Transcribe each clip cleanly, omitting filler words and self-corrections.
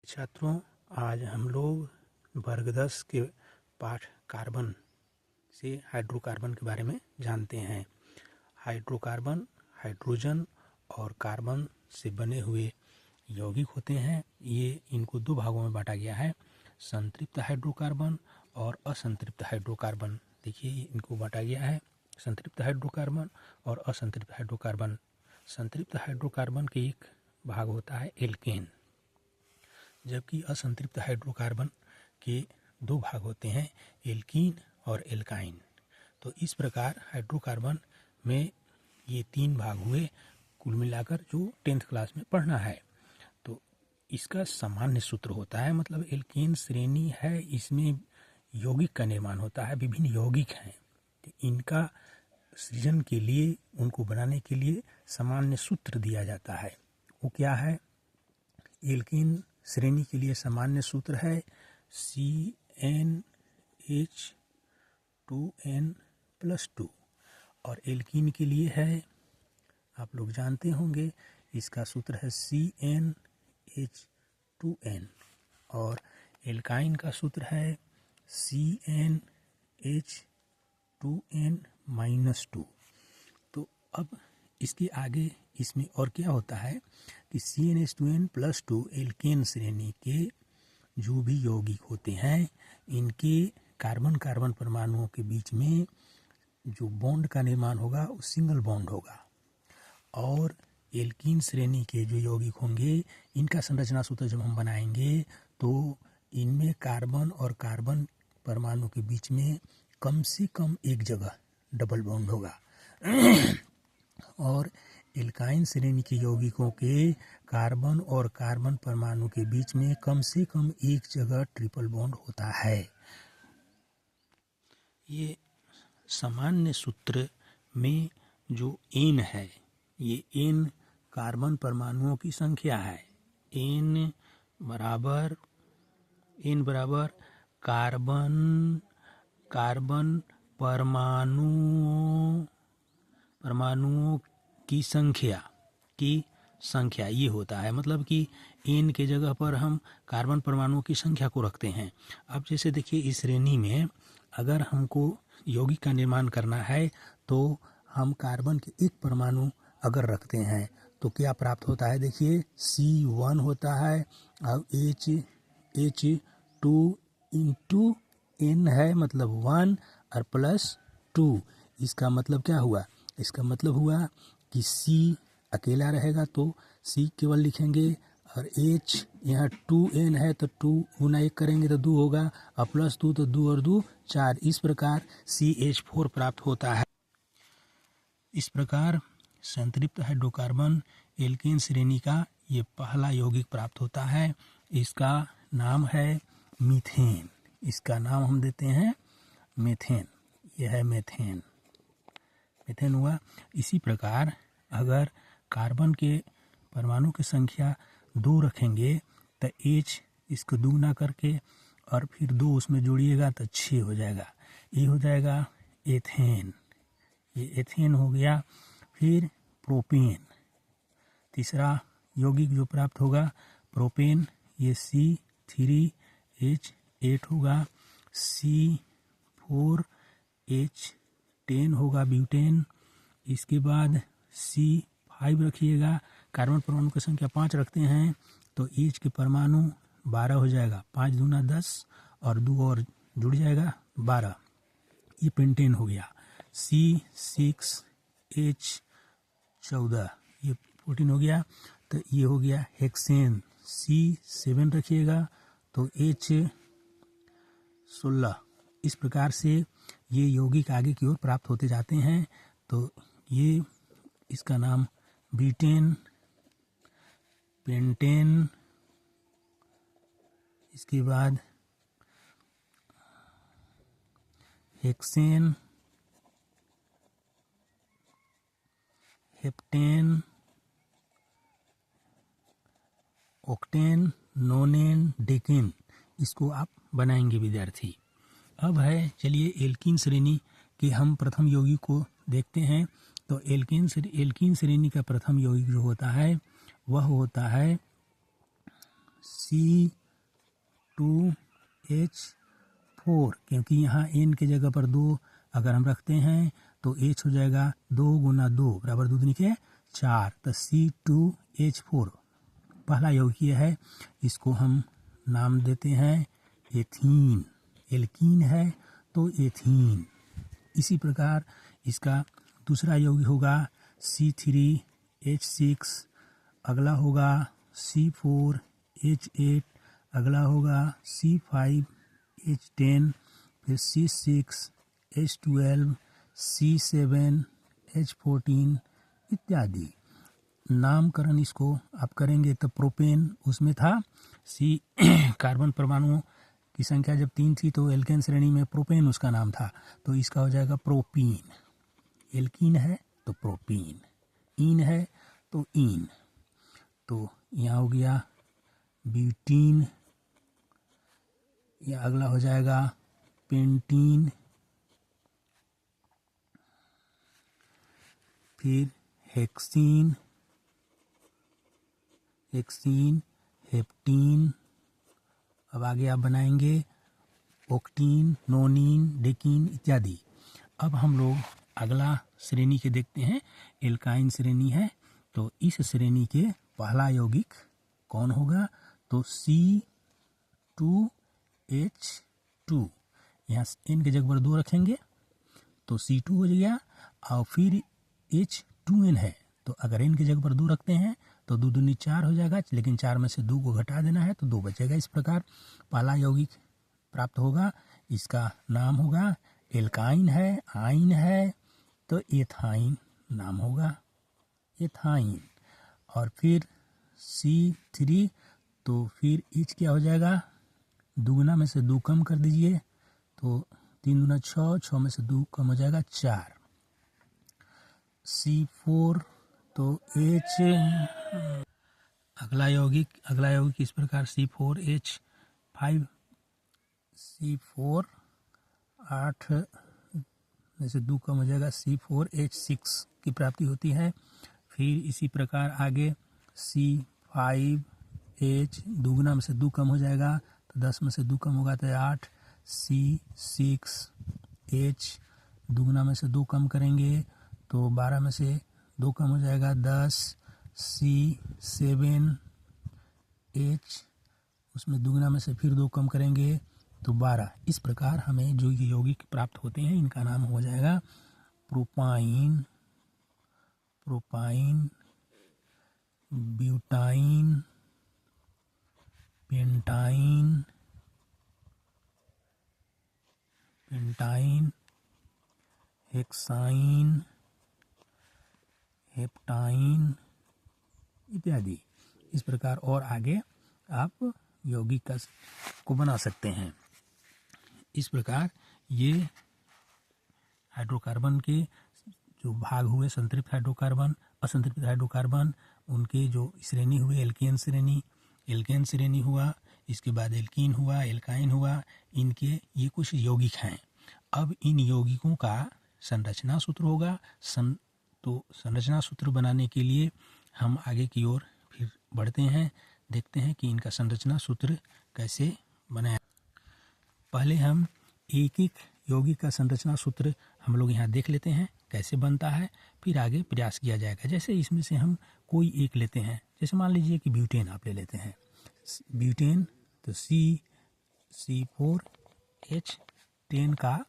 छात्रों, आज हम लोग वर्ग 10 के पाठ कार्बन से हाइड्रोकार्बन के बारे में जानते हैं। हाइड्रोकार्बन हाइड्रोजन और कार्बन से बने हुए यौगिक होते हैं। ये इनको दो भागों में बांटा गया है, संतृप्त हाइड्रोकार्बन और असंतृप्त हाइड्रोकार्बन। देखिए, इनको बांटा गया है संतृप्त हाइड्रोकार्बन और असंतृप्त हाइड्रोकार्बन। संतृप्त हाइड्रोकार्बन के एक भाग होता है एल्केन, जबकि असंतृप्त हाइड्रोकार्बन के दो भाग होते हैं, एल्कीन और एल्काइन। तो इस प्रकार हाइड्रोकार्बन में ये तीन भाग हुए, कुल मिलाकर जो 10th क्लास में पढ़ना है। तो इसका सामान्य सूत्र होता है, मतलब एल्केन श्रेणी है, इसमें यौगिक का निर्माण होता है, विभिन्न यौगिक हैं। तो इनका सृजन के लिए, उनको बनाने के लिए सामान्य सूत्र दिया जाता है। वो क्या है? एल्केन श्रेणी के लिए सामान्य सूत्र है CnH2n+2 और एल्कीन के लिए है, आप लोग जानते होंगे, इसका सूत्र है CnH2n और एल्काइन का सूत्र है CnH2n-2। तो अब इसके आगे इसमें और क्या होता है कि CnH2n+2 एल्केन श्रेणी के जो भी यौगिक होते हैं, इनके कार्बन कार्बन परमाणुओं के बीच में जो बॉन्ड का निर्माण होगा वो सिंगल बॉन्ड होगा। और एल्कीन श्रेणी के जो यौगिक होंगे, इनका संरचना सूत्र जब हम बनाएंगे तो इनमें कार्बन और कार्बन परमाणु के बीच में कम से कम एक जगह डबल बॉन्ड होगा और एल्काइन श्रेणी के यौगिकों के कार्बन और कार्बन परमाणु के बीच में कम से कम एक जगह ट्रिपल बॉन्ड होता है। ये सामान्य सूत्र में जो n है, ये n कार्बन परमाणुओं की संख्या है। n बराबर कार्बन परमाणुओं की संख्या ये होता है, मतलब कि n के जगह पर हम कार्बन परमाणुओं की संख्या को रखते हैं। अब जैसे देखिए, इस श्रेणी में अगर हमको यौगिक का निर्माण करना है तो हम कार्बन के एक परमाणु अगर रखते हैं तो क्या प्राप्त होता है? देखिए, C1 होता है, अब H2 इंटू n है, मतलब 1 और +2। इसका मतलब क्या हुआ? इसका मतलब हुआ कि C अकेला रहेगा तो C केवल लिखेंगे, और H यहाँ 2n है तो 2 गुना 1 करेंगे तो 2 होगा, और +2 तो 2 और 2 4। इस प्रकार CH4 प्राप्त होता है। इस प्रकार संतृप्त हाइड्रोकार्बन एल्केन श्रेणी का ये पहला यौगिक प्राप्त होता है। इसका नाम है मीथेन। इसका नाम हम देते हैं मीथेन। यह है मीथेन हुआ। इसी प्रकार अगर कार्बन के परमाणु की संख्या 2 रखेंगे तो H इसको दुगुना करके और फिर 2 उसमें जोड़िएगा तो 6 हो जाएगा। ये हो जाएगा एथेन। ये एथेन हो गया। फिर प्रोपेन, तीसरा यौगिक जो प्राप्त होगा प्रोपेन, ये C3H8 होगा, C4H10 होगा ब्यूटेन। इसके बाद C5 रखिएगा, कार्बन परमाणु की संख्या 5 रखते हैं तो H के परमाणु 12 हो जाएगा, 5 दूना 10 और 2 और जुड़ जाएगा 12। ये पेंटेन हो गया। C6H14, ये 14 हो गया। तो ये हो गया हेक्सेन। C7 रखिएगा तो H16। इस प्रकार से ये यौगिक आगे की ओर प्राप्त होते जाते हैं। तो ये इसका नाम ब्यूटेन, पेंटेन, इसके बाद हेक्सेन, हेप्टेन, ऑक्टेन, नोनेन, डेकेन, इसको आप बनाएंगे विद्यार्थी। अब है, चलिए एल्कीन श्रेणी के हम प्रथम यौगिक को देखते हैं। तो एल्कीन श्रेणी का प्रथम यौगिक जो होता है वह होता है C2H4, क्योंकि यहाँ N के जगह पर 2 अगर हम रखते हैं तो H हो जाएगा 2 गुना 2 बराबर 2 दूनी के 4, तो C2H4 पहला यौगिक है। इसको हम नाम देते हैं एथीन। एल्कीन है तो एथीन। इसी प्रकार इसका दूसरा यौगिक होगा C3H6, अगला होगा C4H8, अगला होगा C5H10, फिर C6H12, C7H14 इत्यादि। नामकरण इसको आप करेंगे तो प्रोपेन उसमें था। सी कार्बन परमाणुओं की संख्या जब 3 थी तो एल्केन श्रेणी में प्रोपेन उसका नाम था, तो इसका हो जाएगा प्रोपीन। एल्कीन है तो प्रोपीन, ईन है तो ईन। तो यहाँ हो गया ब्यूटीन, या अगला हो जाएगा पेंटीन, फिर हेक्सीन, हेप्टीन। अब आगे आप बनाएंगे ओक्टीन, नोनीन, डेकीन इत्यादि। अब हम लोग अगला श्रेणी के देखते हैं, एल्काइन श्रेणी है। तो इस श्रेणी के पहला यौगिक कौन होगा, तो C2H2। यहाँ N के जगह पर 2 रखेंगे तो C2 हो गया, और फिर H2N है, तो अगर N की जगह पर 2 रखते हैं तो 2 दूनी 4 हो जाएगा, लेकिन 4 में से 2 को घटा देना है तो 2 बचेगा। इस प्रकार पहला यौगिक प्राप्त होगा। इसका नाम होगा एल्काइन है, आइन है तो एथाइन नाम होगा, एथाइन। और फिर C3, तो फिर H क्या हो जाएगा, दुगुना में से 2 कम कर दीजिए तो 3 दूना 6, 6 में से 2 कम हो जाएगा 4। C4 तो H, अगला यौगिक इस प्रकार C4H5, C4 8 में से 2 कम हो जाएगा, C4H6 की प्राप्ति होती है। फिर इसी प्रकार आगे C5H, दुगुना में से 2 कम हो जाएगा तो 10 में से 2 कम होगा तो 8। C6H, दुगुना में से 2 कम करेंगे तो 12 में से 2 कम हो जाएगा 10। C7H, उसमें दुगुना में से फिर 2 कम करेंगे तो 12। इस प्रकार हमें जो ये यौगिक प्राप्त होते हैं इनका नाम हो जाएगा propyne, butyne, pentyne, hexyne, heptyne इत्यादि। इस प्रकार और आगे आप यौगिक को बना सकते हैं। इस प्रकार ये हाइड्रोकार्बन के जो भाग हुए, संतृप्त हाइड्रोकार्बन, असंतृप्त हाइड्रोकार्बन, उनके जो श्रेणी हुए, एल्केन श्रेणी हुआ, इसके बाद एल्कीन हुआ, एल्काइन हुआ, इनके ये कुछ यौगिक हैं। अब इन यौगिकों का संरचना सूत्र होगा। तो संरचना सूत्र बनाने के लिए हम आगे की ओर फिर बढ़ते हैं, देखते हैं कि इनका संरचना सूत्र कैसे बनाया। पहले हम एक एक यौगिक का संरचना सूत्र हम लोग यहाँ देख लेते हैं कैसे बनता है, फिर आगे प्रयास किया जाएगा। जैसे इसमें से हम कोई एक लेते हैं, जैसे मान लीजिए कि ब्यूटेन आप ले लेते हैं। ब्यूटेन तो C4H10 का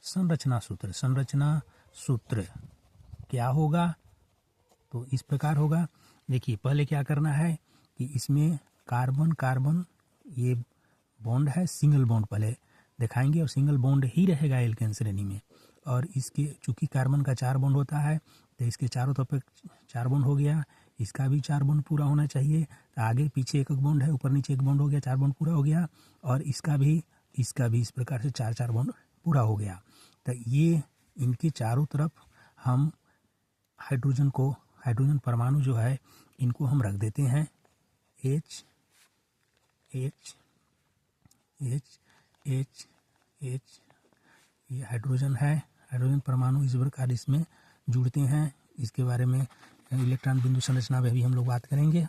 संरचना सूत्र क्या होगा, तो इस प्रकार होगा। देखिए पहले क्या करना है कि इसमें कार्बन ये बॉन्ड है, सिंगल बॉन्ड पहले दिखाएंगे, और सिंगल बॉन्ड ही रहेगा एल्केन श्रेणी में। और इसके चूंकि कार्बन का 4 बॉन्ड होता है तो इसके चारों तरफ 4 बॉन्ड हो गया, इसका भी 4 बॉन्ड पूरा होना चाहिए। तो आगे पीछे एक बॉन्ड है, ऊपर नीचे एक बॉन्ड हो गया, 4 बॉन्ड पूरा हो गया। और इसका भी इस प्रकार से 4 बॉन्ड पूरा हो गया। तो ये इनके चारों तरफ हम हाइड्रोजन परमाणु जो है इनको हम रख देते हैं H, ये हाइड्रोजन है। हाइड्रोजन परमाणु इस प्रकार इसमें जुड़ते हैं। इसके बारे में इलेक्ट्रॉन बिंदु संरचना में भी हम लोग बात करेंगे,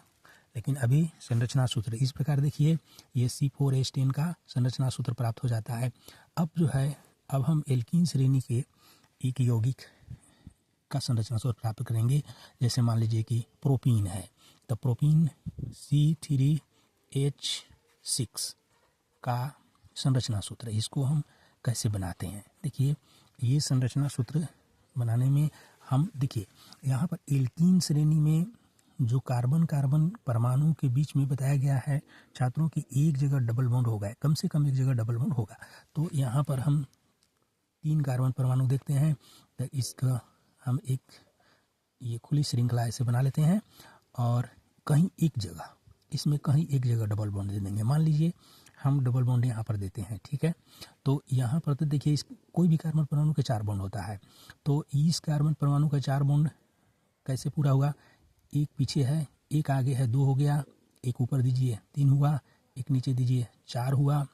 लेकिन अभी संरचना सूत्र इस प्रकार देखिए, ये C4H10 का संरचना सूत्र प्राप्त हो जाता है। अब जो है, अब हम एल्कीन श्रेणी के एक यौगिक का संरचना सूत्र प्राप्त करेंगे। जैसे मान लीजिए कि प्रोपीन है, तो प्रोपीन C3H6 का संरचना सूत्र, इसको हम कैसे बनाते हैं। देखिए, ये संरचना सूत्र बनाने में हम देखिए यहाँ पर एल्कीन श्रेणी में जो कार्बन कार्बन परमाणु के बीच में बताया गया है छात्रों की एक जगह डबल बॉन्ड होगा, कम से कम एक जगह डबल बॉन्ड होगा। तो यहाँ पर हम 3 कार्बन परमाणु देखते हैं, तो इसका हम एक ये खुली श्रृंखला ऐसे बना लेते हैं और कहीं एक जगह, इसमें कहीं एक जगह डबल बॉन्ड दे देंगे। मान लीजिए हम डबल बॉन्ड यहाँ पर देते हैं, ठीक है। तो यहाँ पर तो देखिए, इस कोई भी कार्बन परमाणु के 4 बॉन्ड होता है, तो इस कार्बन परमाणु का 4 बॉन्ड कैसे पूरा हुआ, एक पीछे है, एक आगे है, 2 हो गया, एक ऊपर दीजिए 3 हुआ, एक नीचे दीजिए 4 हुआ।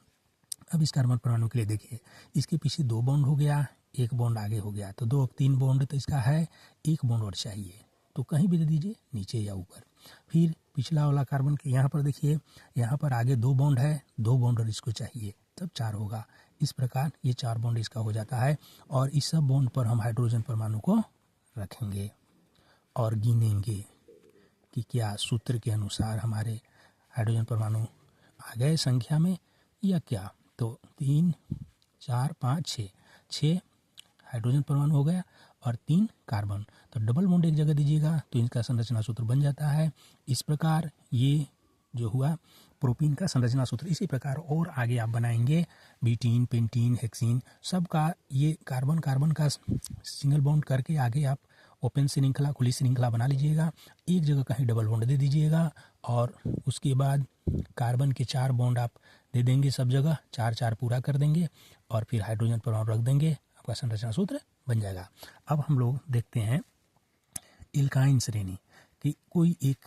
अब इस कार्बन परमाणु के लिए देखिए, इसके पीछे 2 बॉन्ड हो गया, एक बॉन्ड आगे हो गया, तो 2 3 बॉन्ड तो इसका है, एक बॉन्ड और चाहिए, तो कहीं भी दे दीजिए, नीचे या ऊपर। फिर पिछला वाला कार्बन के यहाँ पर देखिए, यहाँ पर आगे 2 बॉन्ड है, 2 बॉन्ड और इसको चाहिए, तब 4 होगा। इस प्रकार ये 4 बॉन्ड इसका हो जाता है और इस सब बॉन्ड पर हम हाइड्रोजन परमाणु को रखेंगे और गिनेंगे कि क्या सूत्र के अनुसार हमारे हाइड्रोजन परमाणु आ गए संख्या में या क्या। तो 3 4 5 6 हाइड्रोजन परमाणु हो गया और 3 कार्बन, तो डबल बॉन्ड एक जगह दीजिएगा तो इनका संरचना सूत्र बन जाता है। इस प्रकार ये जो हुआ प्रोपीन का संरचना सूत्र। इसी प्रकार और आगे आप बनाएंगे ब्यूटीन, पेंटीन, हेक्सीन, सब का ये कार्बन कार्बन का सिंगल बॉन्ड करके आगे आप ओपन श्रृंखला, खुली श्रृंखला बना लीजिएगा। एक जगह कहीं डबल बॉन्ड दे दीजिएगा और उसके बाद कार्बन के 4 बॉन्ड आप दे देंगे सब जगह, 4 4 पूरा कर देंगे और फिर हाइड्रोजन परमाणु रख देंगे, आपका संरचना सूत्र बन जाएगा। अब हम लोग देखते हैं एल्काइन श्रेणी कि कोई एक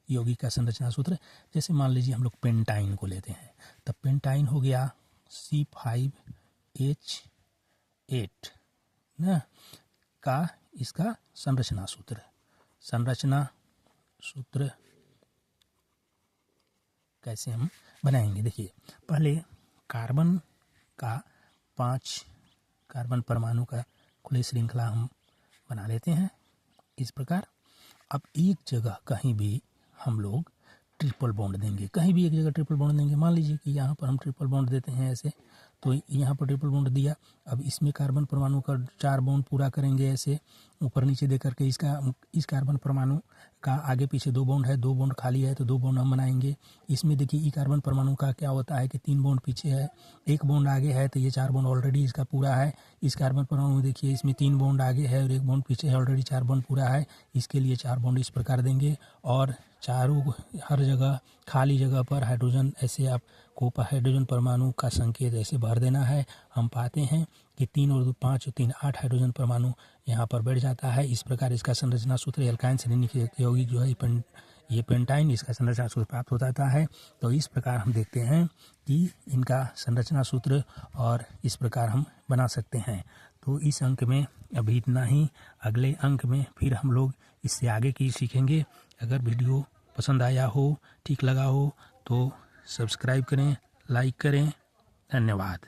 यौगिक का संरचना सूत्र। जैसे मान लीजिए हम लोग पेंटाइन को लेते हैं, तब पेंटाइन हो गया C5H8 ना का इसका संरचना सूत्र कैसे हम बनाएंगे। देखिए, पहले कार्बन का 5 कार्बन परमाणु का खुली श्रृंखला हम बना लेते हैं इस प्रकार। अब एक जगह कहीं भी हम लोग ट्रिपल बॉन्ड देंगे, कहीं भी एक जगह ट्रिपल बॉन्ड देंगे। मान लीजिए कि यहाँ पर हम ट्रिपल बॉन्ड देते हैं ऐसे, तो यहाँ पर ट्रिपल बॉन्ड दिया। अब इसमें कार्बन परमाणु का 4 बॉन्ड पूरा करेंगे ऐसे ऊपर नीचे दे करके। इस कार्बन परमाणु का आगे पीछे 2 बॉन्ड है, 2 बॉन्ड खाली है, तो 2 बॉन्ड हम बनाएंगे। इसमें देखिए ई कार्बन परमाणु का क्या होता है कि 3 बॉन्ड पीछे है, 1 बॉन्ड आगे है, तो ये 4 बॉन्ड ऑलरेडी इसका पूरा है। इस कार्बन परमाणु देखिए, इसमें 3 बॉन्ड आगे है और 1 बॉन्ड पीछे है, ऑलरेडी 4 बॉन्ड पूरा है। इसके लिए 4 बॉन्ड इस प्रकार देंगे और चारों हर जगह खाली जगह पर हाइड्रोजन ऐसे आपको हाइड्रोजन परमाणु का संकेत ऐसे भर देना है। हम पाते हैं कि 3 और 2 5 और 3 8 हाइड्रोजन परमाणु यहाँ पर बैठ जाता है। इस प्रकार इसका संरचना सूत्र एल्काइन श्रेणी के यौगिक जो है ये पेंटाइन, इसका संरचना सूत्र प्राप्त हो जाता है। तो इस प्रकार हम देखते हैं कि इनका संरचना सूत्र और इस प्रकार हम बना सकते हैं। तो इस अंक में अभी इतना ही। अगले अंक में फिर हम लोग इससे आगे की सीखेंगे। अगर वीडियो पसंद आया हो, ठीक लगा हो तो सब्सक्राइब करें, लाइक करें। धन्यवाद।